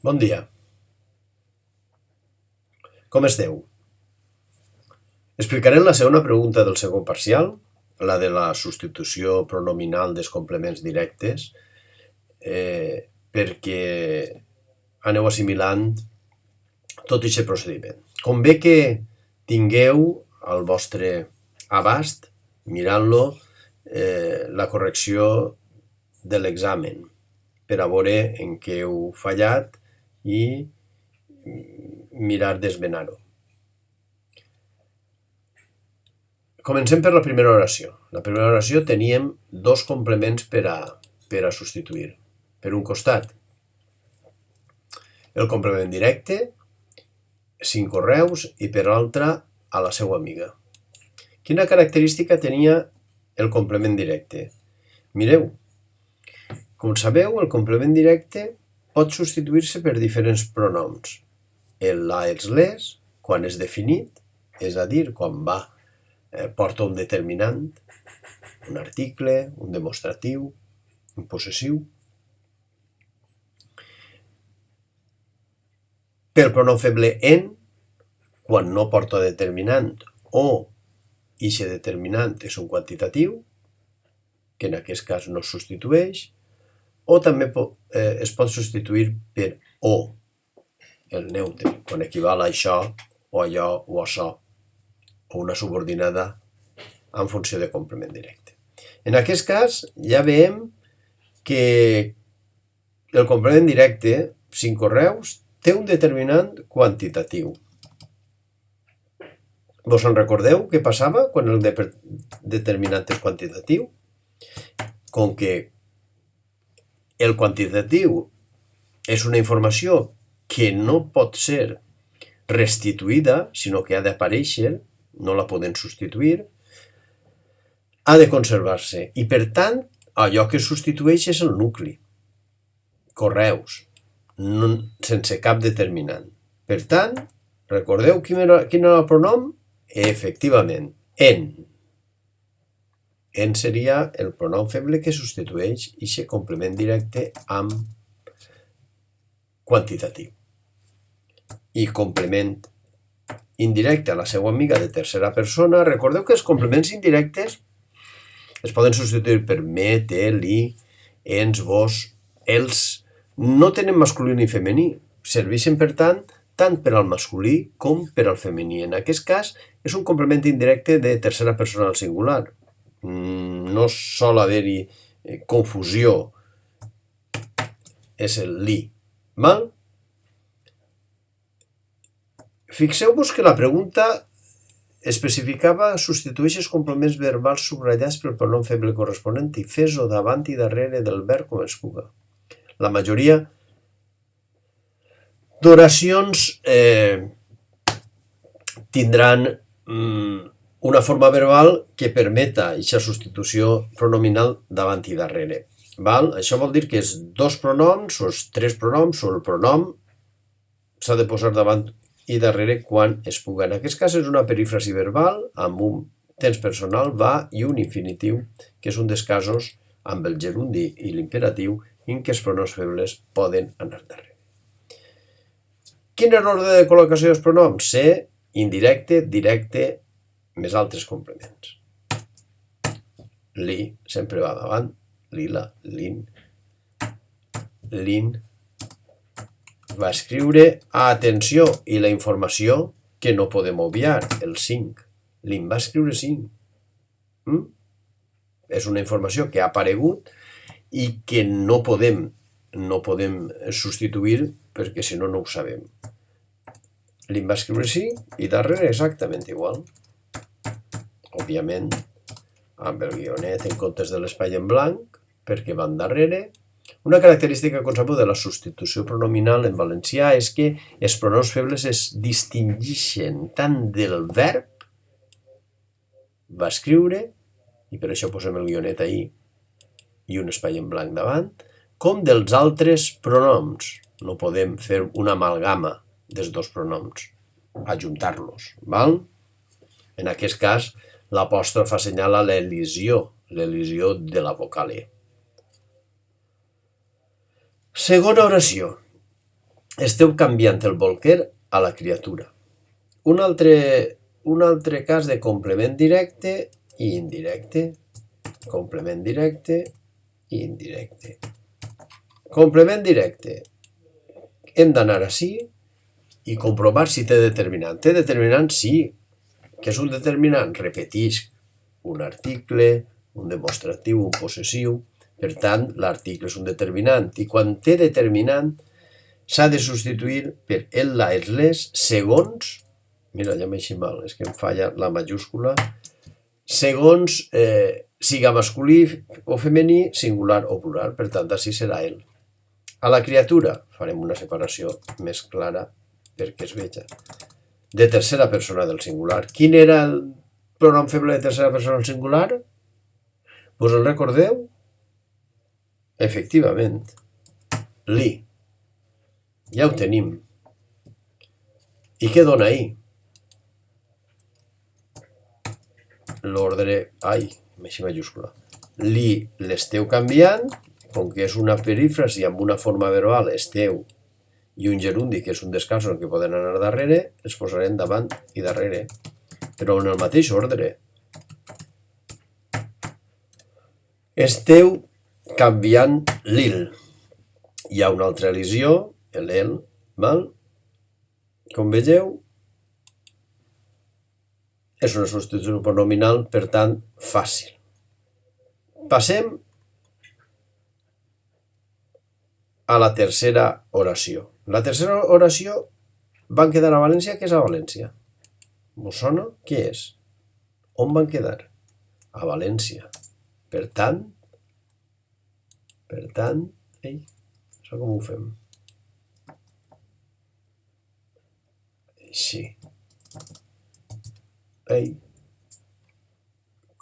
Bon dia. Com esteu? Explicarem la segona pregunta del segon parcial, la de la substitució pronominal dels complements directes, perquè aneu assimilant tot aquest procediment. Convé que tingueu al vostre abast, mirant-lo, la correcció de l'examen, per a veure en què heu fallat i mirar d'esmenar-ho. Comencem per la primera oració. La primera oració teníem dos complements per a substituir. Per un costat, el complement directe, 5 correus, i per l'altre, a la seva amiga. Quina característica tenia el complement directe? Mireu, com sabeu, el complement directe pot substituir-se per diferents pronoms. El la, els, les, quan és definit, és a dir, quan porta un determinant, un article, un demostratiu, un possessiu. Pel pronom feble en, quan no porta determinant o eixe determinant és un quantitatiu, que en aquest cas no es substitueix, o també es pot substituir per o, el neutre, quan equival a això, o allò, o açò, o una subordinada en funció de complement directe. En aquest cas, ja veiem que el complement directe, 5 correus, té un determinant quantitatiu. Vos en recordeu què passava quan el determinant és quantitatiu? Com que el quantitatiu és una informació que no pot ser restituïda, sinó que ha d'aparèixer, no la poden substituir, ha de conservar-se. I per tant, allò que substitueix és el nucli. Correus, sense cap determinant. Per tant, recordeu quin era el pronom? Efectivament, en. En seria el pronom feble que substitueix aquest complement directe amb quantitatiu. I complement indirecte a la seva amiga de tercera persona. Recordeu que els complements indirectes es poden substituir per me, te, li, ens, vos, els. No tenen masculí ni femení. Serveixen, per tant per al masculí com per al femení. En aquest cas, és un complement indirecte de tercera persona al singular. No sol haver-hi confusió. És el li. Val? Fixeu-vos que la pregunta especificava substitueix els complements verbals subratllats pel pronom feble corresponent i fes-ho davant i darrere del verb com es puga. La majoria d'oracions tindran una forma verbal que permeta aquesta substitució pronominal davant i darrere. Val? Això vol dir que els dos pronoms o els tres pronoms o el pronom s'ha de posar davant i darrere quan es puga. En aquest cas és una perífrasi verbal amb un temps personal, va, i un infinitiu, que és un dels casos amb el gerundi i l'imperatiu en què els pronoms febles poden anar darrere. Quin és l'ordre de col·locació dels pronoms? Ser, indirecte, directe, més altres complements. Li sempre va davant, lila, lin, lin. Va escriure, atenció, i la informació que no podem obviar, el 5. Lin va escriure 5. És una informació que ha aparegut i que no podem substituir perquè si no, no ho sabem. Lin va escriure 5 i darrere exactament igual. Òbviament, amb el guionet en comptes de l'espai en blanc, perquè van darrere. Una característica, com sabeu, de la substitució pronominal en valencià és que els pronoms febles es distingeixen tant del verb, va escriure, i per això posem el guionet ahí i un espai en blanc davant, com dels altres pronoms. No podem fer una amalgama dels dos pronoms, ajuntar-los, val? En aquest cas, l'apòstrof assenyala l'elisió de la vocal E. Segona oració. esteu canviant el bolquer a la criatura. Un altre cas de complement directe i indirecte. Complement directe i indirecte. Complement directe. Hem d'anar així i comprovar si té determinant. Té determinant, sí. Què és un determinant? Repetisc un article, un demostratiu, un possessiu. Per tant, l'article és un determinant. I quan té determinant, s'ha de substituir per el, la, els, les, segons, mira, ja m'he així mal, és que em falla la majúscula, segons siga masculí o femení, singular o plural. Per tant, així serà el. A la criatura farem una separació més clara perquè es veja. De tercera persona del singular. Quin era el pronom feble de tercera persona del singular? Us el recordeu? Efectivament. Li. Ja ho tenim. I què dona ahir? L'ordre... Ai, així majúscula. Li l'esteu canviant, com que és una perífrasi amb una forma verbal, esteu, i un gerundi, que és un descans en què poden anar darrere, els posarem davant i darrere, però en el mateix ordre. Esteu canviant l'il. Hi ha una altra elisió, el, val? Com vegeu, és una substitució pronominal, per tant, fàcil. Passem a la tercera oració. La tercera oració van quedar a València. Què és a València? Vos sona? Què és? On van quedar? A València. Per tant, això com ho fem? Sí. Ei,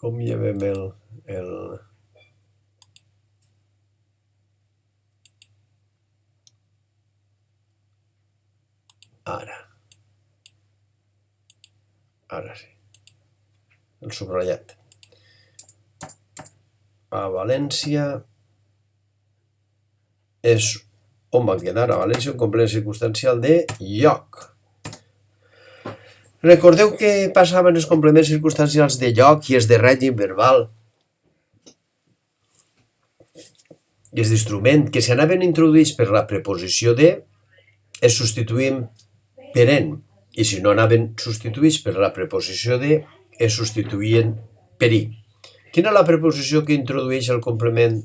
com llevem el... Ara sí. El subratllat. A València és on van quedar. A València un complement circumstancial de lloc. Recordeu que passaven els complements circumstancials de lloc i els de règim verbal i els d'instrument, que si anaven introduïts per la preposició de, es substituïen per en, i si no anaven substituïts per la preposició de, es substituïen per i. Quina és la preposició que introdueix el complement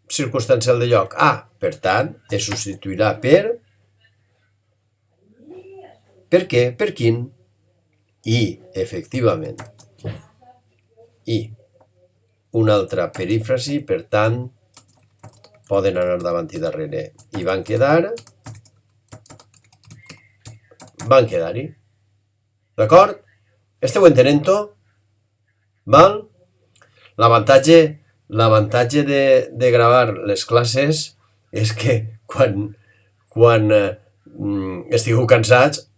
circumstancial de lloc? A. Per tant, es substituirà per... Per què? Per quin? I, efectivament. I. Una altra perífrasi, per tant, poden anar davant i darrere. I van quedar-hi. D'acord? Esteu entenent-ho? Val? L'avantatge de gravar les classes és que quan estigueu cansats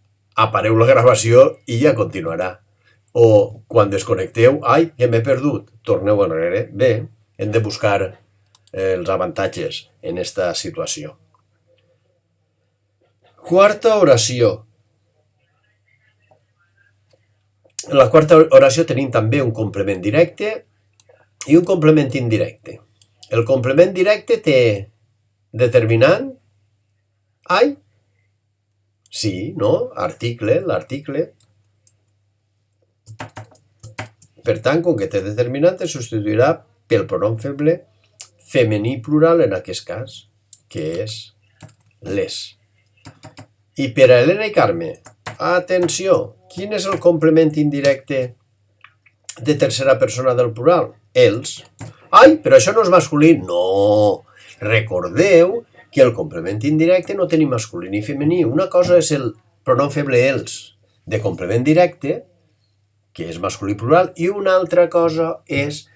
apareu la gravació i ja continuarà. O quan desconnecteu, ai, que m'he perdut, torneu enrere. Bé, hem de buscar els avantatges en aquesta situació. Quarta oració. En la quarta oració tenim també un complement directe i un complement indirecte. El complement directe té determinant, ai, sí, no, article, l'article. Per tant, com que té determinant, es substituirà pel pronom feble femení plural en aquest cas, que és les. I per a Helena i Carme, atenció, quin és el complement indirecte de tercera persona del plural? Els. Ai, però això no és masculí. No, recordeu que el complement indirecte no tenim masculí ni femení. Una cosa és el pronom feble els de complement directe, que és masculí plural, i una altra cosa és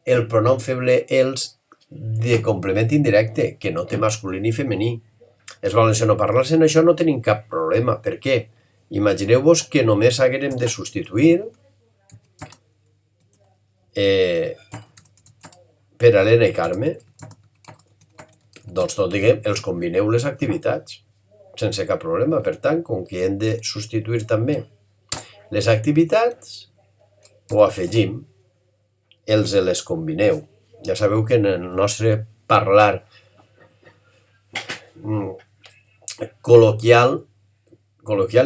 el pronom feble els de complement indirecte, que no té masculí ni femení. Els valencianoparlants en això no tenim cap problema. Per què? Imagineu-vos que només haguérem de substituir per Helena i Carme. Doncs tot diguem, els combineu les activitats. sense cap problema. Per tant, com que hem de substituir també les activitats, ho afegim, els les combineu. Ja sabeu que en el nostre parlar col·loquial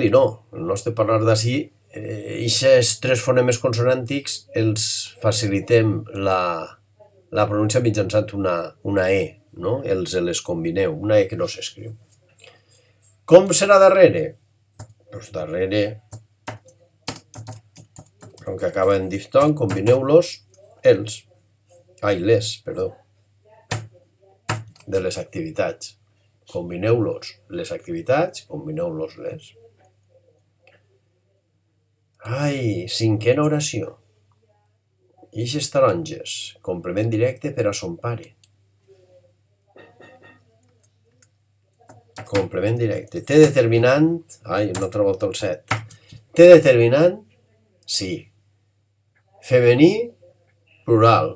i no, el nostre parlar d'ací, aquests tres fonemes consonàntics els facilitem la pronúncia mitjançant una E, no? Els les combineu, una E que no s'escriu. Com serà darrere? Doncs darrere, com que acaba en diftong, combineu-los les, de les activitats. Combineu-los les activitats, combineu-los les. Ai, cinquena oració. Ixes taronges, complement directe per a son pare. Complement directe. Té determinant, una altra volta el 7. Té determinant, sí. Femení, plural.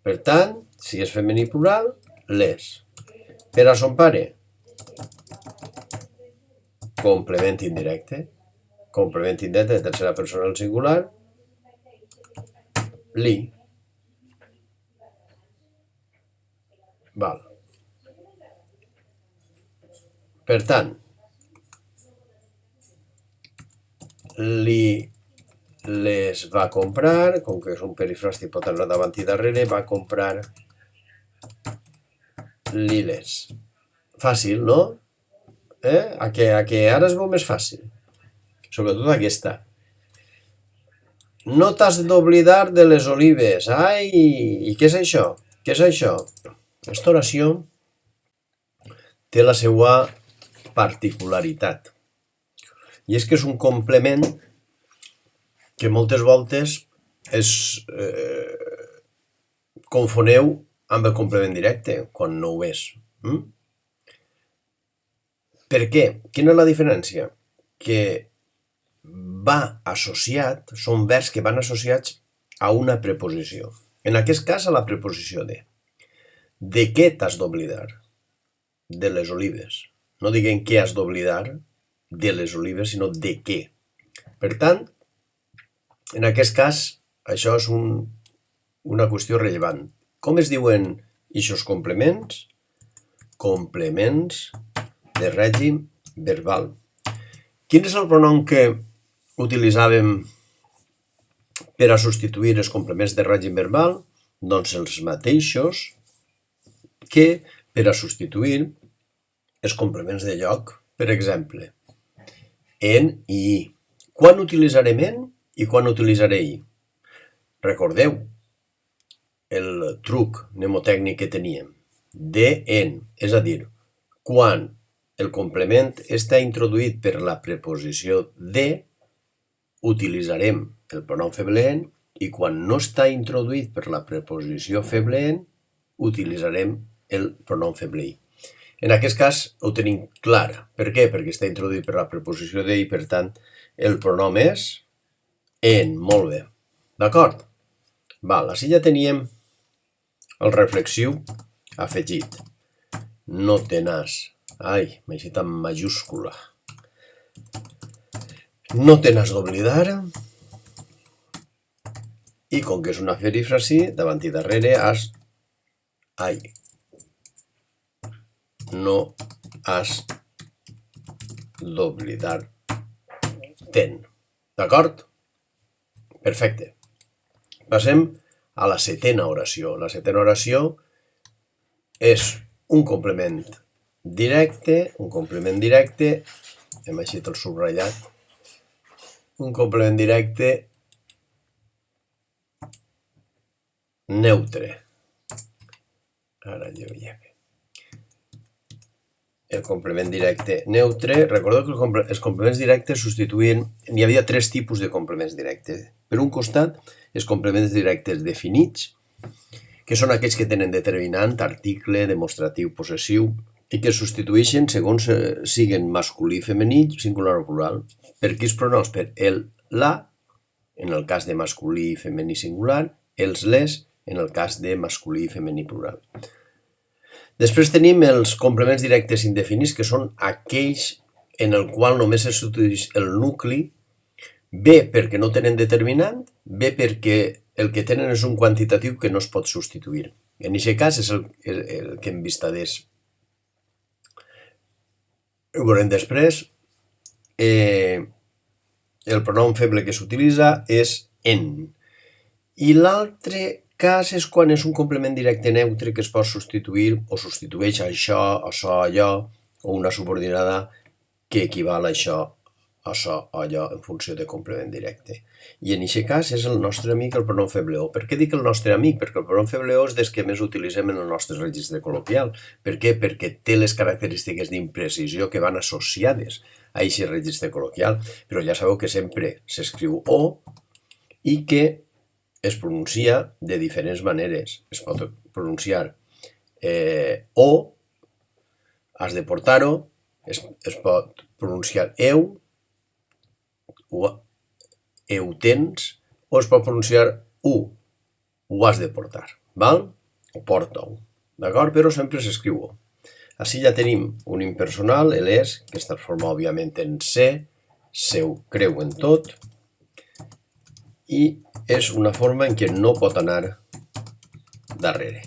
Per tant, si és femení plural, les. Per a son pare, complement indirecte. Complement indirecte de tercera persona al singular, li. Val. Per tant, li les va comprar, com que és un perifràstic pot anar davant i darrere, va comprar li les. Fàcil, no? A que ara es veu més fàcil. Sobretot aquesta. No t'has d'oblidar de les olives. Ai, i què és això? Què és això? Aquesta oració té la seva particularitat. I és que és un complement que moltes voltes confoneu amb el complement directe, quan no ho és. Per què? Quina és la diferència? Que va associat, són verbs que van associats a una preposició. En aquest cas, a la preposició de. De què t'has d'oblidar? De les olives. No diguem què has d'oblidar de les olives, sinó de què. Per tant, en aquest cas, això és una qüestió rellevant. Com es diuen aquests complements? Complements de règim verbal. Quin és el pronom que utilitzàvem per a substituir els complements de règim verbal? Doncs els mateixos que per a substituir els complements de lloc. Per exemple, en i i. Quan utilitzarem en i quan utilitzaré i? Recordeu el truc mnemotècnic que teníem. De en, és a dir, quan el complement està introduït per la preposició de, utilitzarem el pronom feble en, i quan no està introduït per la preposició feble en, utilitzarem el pronom feble i. En aquest cas ho tenim clar. Per què? Perquè està introduït per la preposició de i, per tant, el pronom és en. Molt bé. D'acord? Val, així ja teníem el reflexiu afegit. No te n'has. Ai, m'he llegit en majúscula. No te n'has d'oblidar. I com que és una perífrasi, davant i darrere has. Ai. No has d'oblidar ten. D'acord? Perfecte. Passem a la setena oració. La setena oració és un complement directe, hem llegit el subratllat, un complement directe neutre. Ara jo ja ve. El complement directe neutre, recordeu que els complements directes substituïen, hi havia tres tipus de complements directes. Per un costat, els complements directes definits, que són aquells que tenen determinant, article, demostratiu, possessiu, i que substitueixen segons siguen masculí, femení, singular o plural. Per quins pronoms? Per el, la, en el cas de masculí, femení, singular, els, les, en el cas de masculí, femení, plural. Després tenim els complements directes indefinits, que són aquells en el qual només se substitueix el nucli, bé perquè no tenen determinant, bé perquè el que tenen és un quantitatiu que no es pot substituir. En aquest cas és el que hem vist adés. Ho veurem després. El pronom feble que s'utilitza és en. I l'altre cas és quan és un complement directe neutre que es pot substituir o substitueix això, allò, o una subordinada que equival a això, allò, en funció de complement directe. I en aquest cas és el nostre amic el pronom feble o. Per què dic el nostre amic? Perquè el pronom feble o és des que més utilitzem en el nostre registre col·loquial. Per què? Perquè té les característiques d'imprecisió que van associades a aquest registre col·loquial. Però ja sabeu que sempre s'escriu o i que es pronuncia de diferents maneres. Es pot pronunciar o, has de portar-ho, es pot pronunciar eu, o eu tens, o es pot pronunciar ho has de portar, val? O porta-ho, d'acord? Però sempre s'escriu o. Així ja tenim un impersonal, l'és, que es transforma òbviament en se, seu creu en tot, i és una forma en què no pot anar darrere.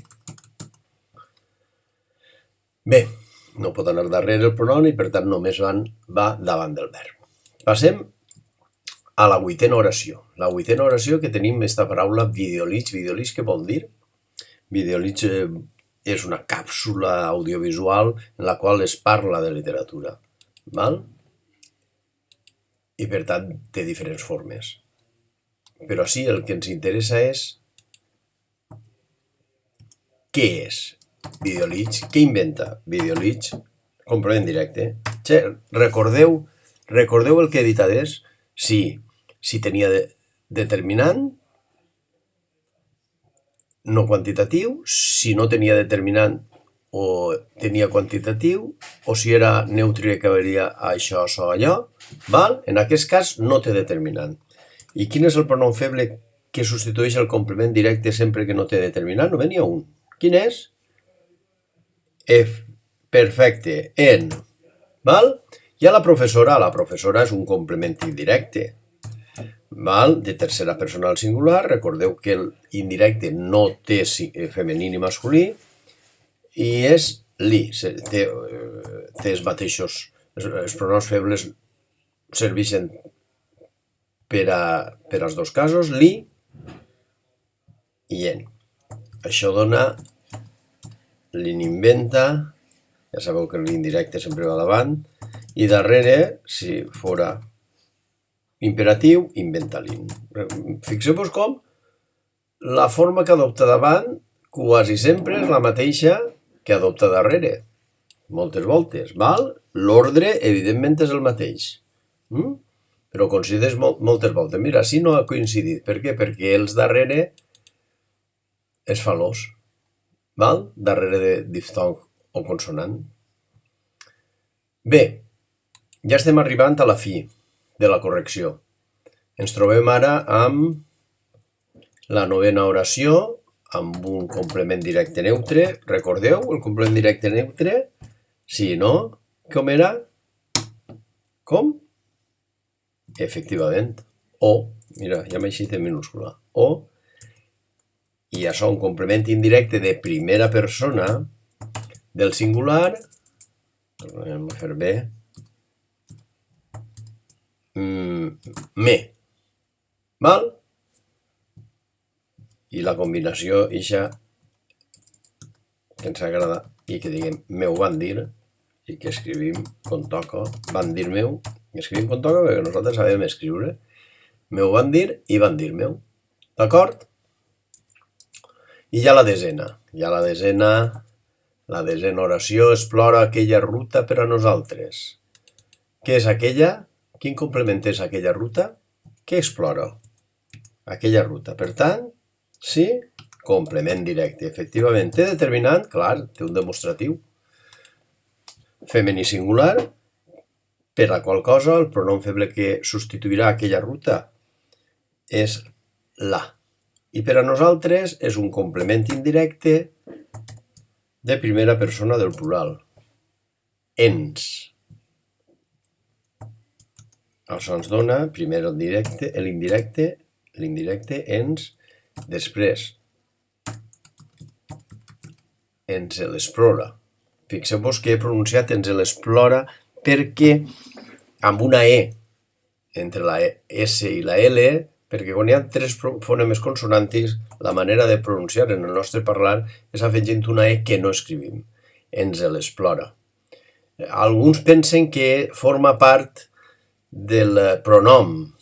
Bé, no pot anar darrere el pronom i per tant només va davant del verb. Passem a la vuitena oració. La vuitena oració que tenim aquesta paraula videolits. Videolits què vol dir? Videolits és una càpsula audiovisual en la qual es parla de literatura. Val? I per tant té diferents formes. Però sí, el que ens interessa és què és videolits, què inventa videolits, complement directe. Recordeu el que he dit adés? Si tenia determinant no quantitatiu, si no tenia determinant o tenia quantitatiu, o si era neutre que acabaria a això, allò, val? En aquest cas no té determinant. I quin és el pronom feble que substitueix el complement directe sempre que no té determinant? Només n'hi ha un. Quin és? Perfecte, en. Val? I a la professora és un complement indirecte. Val? De tercera persona al singular. Recordeu que l'indirecte no té femení ni masculí i és li. Té els mateixos. Els pronoms febles serveixen per als dos casos, li i en. Això dona l'inventa, ja sabeu que l'indirecte sempre va davant, i darrere, si fora imperatiu, inventa l'in. Fixeu-vos com la forma que adopta davant quasi sempre és la mateixa que adopta darrere. Moltes voltes, val? L'ordre, evidentment, és el mateix. Però coincideix moltes voltes. Mira, si no ha coincidit. Per què? Perquè els darrere és fa l'os. Val? Darrere de diftong o consonant. Bé, ja estem arribant a la fi de la correcció. Ens trobem ara amb la novena oració, amb un complement directe neutre. Recordeu el complement directe neutre? Sí, no? Com era? Com? Efectivament. O, mira, ja m'he eixit en minúscula. O, i això un complement indirecte de primera persona del singular, tornem a fer bé, me. Val? I la combinació ixa que ens agrada i que diguem meu van dir i que escrivim com toca, van dir meu, escrivim com toca perquè nosaltres sabem escriure, meu van dir i van dir meu. D'acord? I ja la desena. La desena oració explora aquella ruta per a nosaltres. Què és aquella? Quin complement és aquella ruta? Què explora? Aquella ruta. Per tant, sí, complement directe. Efectivament, té determinant, clar, té un demostratiu. Femení singular, per la qual cosa el pronom feble que substituirà aquella ruta és la. I per a nosaltres és un complement indirecte de primera persona del plural. Ens. Això ens dona primer l'indirecte ens, després ens l'explora. Fixeu-vos que he pronunciat ens l'explora perquè amb una E entre la S i la L, perquè quan hi ha tres fonemes consonàntics, la manera de pronunciar en el nostre parlar és afegint una E que no escrivim. Ens l'explora. Alguns pensen que forma part del pronom,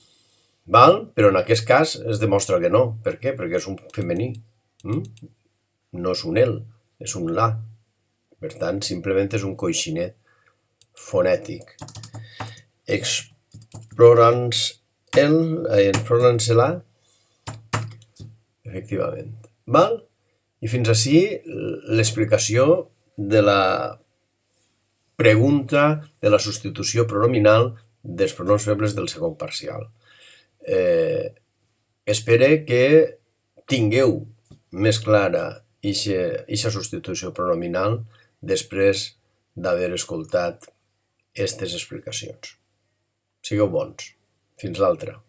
val? Però en aquest cas es demostra que no. Per què? Perquè és un femení. No és un el, és un la. Per tant, simplement és un coixinet fonètic. Explora'ns-la, efectivament. Val? I fins ací l'explicació de la pregunta de la substitució pronominal dels pronoms febles del segon parcial. Espero que tingueu més clara aquesta substitució pronominal després d'haver escoltat aquestes explicacions. Sigueu bons. Fins l'altra.